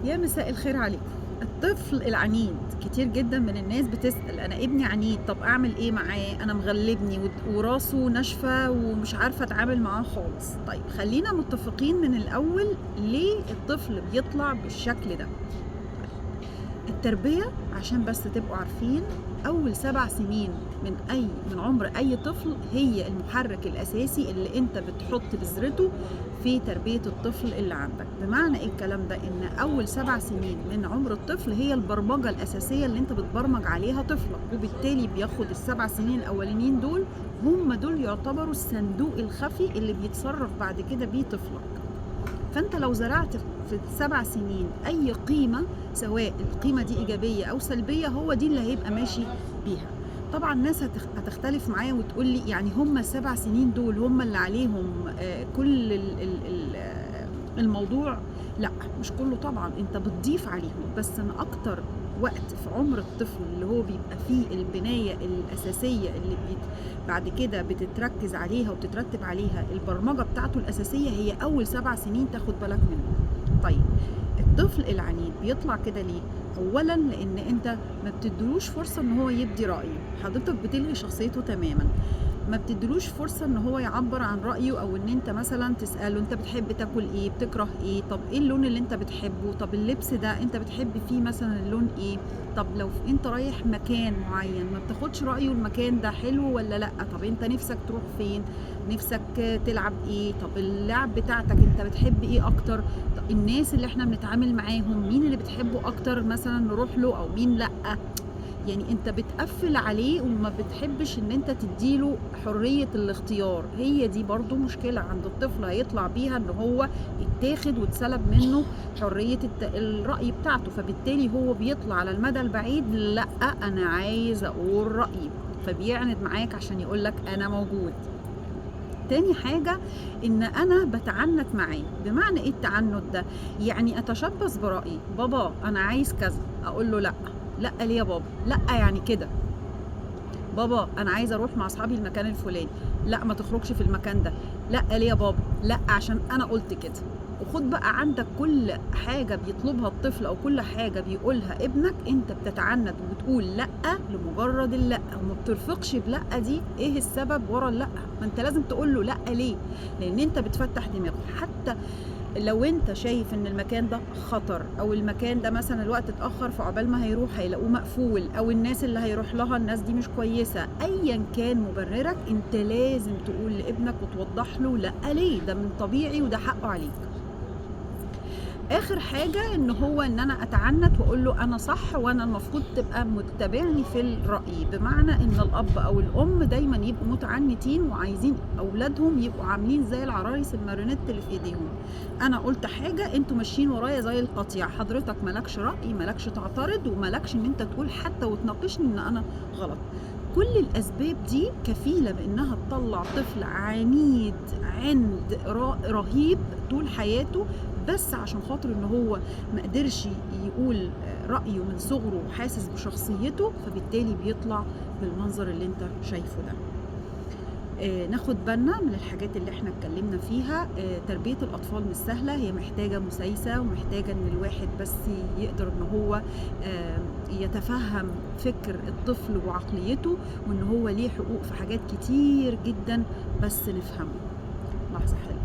يا مساء الخير عليكم. الطفل العنيد كتير جدًا من الناس بتسأل أنا ابني عنيد، طب أعمل إيه معاه؟ أنا مغلبني وراسه ناشفة ومش عارفة أتعامل معاه خالص. طيب خلّينا متفقين من الأول ليه الطفل بيطلع بالشكل ده؟ التربية عشان بس تبقوا عارفين أول 7 سنين من عمر أي طفل هي المحرك الأساسي اللي أنت بتحط بذرته في تربية الطفل اللي عندك. بمعنى إيه الكلام ده؟ إن أول 7 سنين من عمر الطفل هي البرمجة الأساسية اللي أنت بتبرمج عليها طفلك، وبالتالي بياخد ال7 سنين الأولانيين دول هم دول يعتبروا الصندوق الخفي اللي بيتصرف بعد كده بيه طفلك. فأنت لو زرعت في ال7 سنين أي قيمة، سواء القيمة دي إيجابية أو سلبية، هو دي اللي هيبقى ماشي بيها. طبعًا ناس هتختلف معايا وتقول لي يعني هم ال7 سنين دول هم اللي عليهم كل الموضوع. لأ، مش كله طبعًا، أنت بتضيف عليهم، بس أنا أكتر وقت في عمر الطفل اللي هو بيبقى فيه البناية الأساسية اللي بعد كده بتتركز عليها وبتترتب عليها البرمجة بتاعته الأساسية، هي أول 7 سنين تاخد بالك منهم. طيب الطفل العنيد بيطلع كده ليه؟ أولًا لإن أنت ما بتديلوش فرصة إن هو يبدي رأيه، حضرتك بتلغي شخصيته تمامًا. ما بتديلوش فرصة إن هو يعبّر عن رأيه، أو إن أنت مثلًا تسأله أنت بتحب تاكل إيه، بتكره إيه، طب إيه اللون اللي أنت بتحبه، طب اللبس ده أنت بتحب فيه مثلًا اللون إيه، طب لو أنت رايح مكان معيّن ما بتاخدش رأيه المكان ده حلو والّا لأ، طب أنت نِفْسك تروح فين، نِفْسك تلعب إيه، طب اللعب بتاعتك أنت بتحب إيه أكتر، الناس اللي إحنا بنتعامل معاهم مين اللي بتحبه أكتر مثلًا نروح له أو مين لأ. يعني أنت بتقفّل عليه وما بتحبّش إن أنت تدّي له حرية الاختيار. هي دي برضه مشكلة عند الطفل هيطلع بيها، إن هو اتاخد واتسلب منّه حرية الرأي بتاعته، فبالتالي هو بيطلع على المدى البعيد لأ، أنا عايز أقول رأيي، فبيعند معاك عشان يقول لك أنا موجود. تاني حاجة إن أنا باتعنت معاه. بمعنى إيه التعنت ده؟ يعني أتشبث برأيي، بابا أنا عايز كذا، أقول له لأ، لأ ليه يا بابا؟ لأ يعني كده. بابا أنا عايزة أروح مع أصحابي المكان الفلاني، لأ ما تخرجش في المكان ده، لأ ليه يا بابا؟ لأ عشان أنا قُلت كده. وخُد بقى عندك كل حاجة بيطلبها الطفل أو كل حاجة بيقولها ابنك أنت بتتعنت وبتقول لأ لمجرد اللأ، وما بترفقش بلأ دي إيه السبب ورا اللأ، ما أنت لازم تقول له لأ ليه؟ لإن أنت بتفتح دماغه. حتى لو أنت شايف إن المكان ده خطر، أو المكان ده مثلًا الوقت اتأخر فعقبال ما هيروح هيلاقوه مقفول، أو الناس اللي هيروح لها الناس دي مش كويسة، أيًا كان مبررك أنت لازم تقول لابنك وتوضح له لأ ليه، ده من طبيعي وده حقه عليك. آخر حاجة إن أنا أتعنت وأقول له أنا صح وأنا المفروض تبقى متّبعني في الرأي. بمعنى إن الأب أو الأم دايمًا يبقوا متعنتين وعايزين أولادهم يبقوا عاملين زي العرايس الماريونيت اللي في إيديهم. أنا قُلت حاجة أنتم ماشيين ورايا زي القطيع، حضرتك ما لكش رأي، ما لكش تعترض، وما لكش إن أنت تقول حتى وتناقشني إن أنا غلط. كل الأسباب دي كفيلة بإنها تطلّع طفل عنيد، عِند رهيب طول حياته، بس عشان خاطر إن هو ما قدرش يقول رأيه من صغره وحاسس بشخصيته، فبالتالي بيطلع بالمنظر اللي أنت شايفه ده. ناخد بالنا من الحاجات اللي إحنا اتكلمنا فيها. تربية الأطفال مش سهلة، هي محتاجة مسايسة ومحتاجة إن الواحد بس يقدر إن هو يتفهم فكر الطفل وعقليته، وإن هو ليه حقوق في حاجات كتير جدًا بس نفهمه. لحظة حلوة.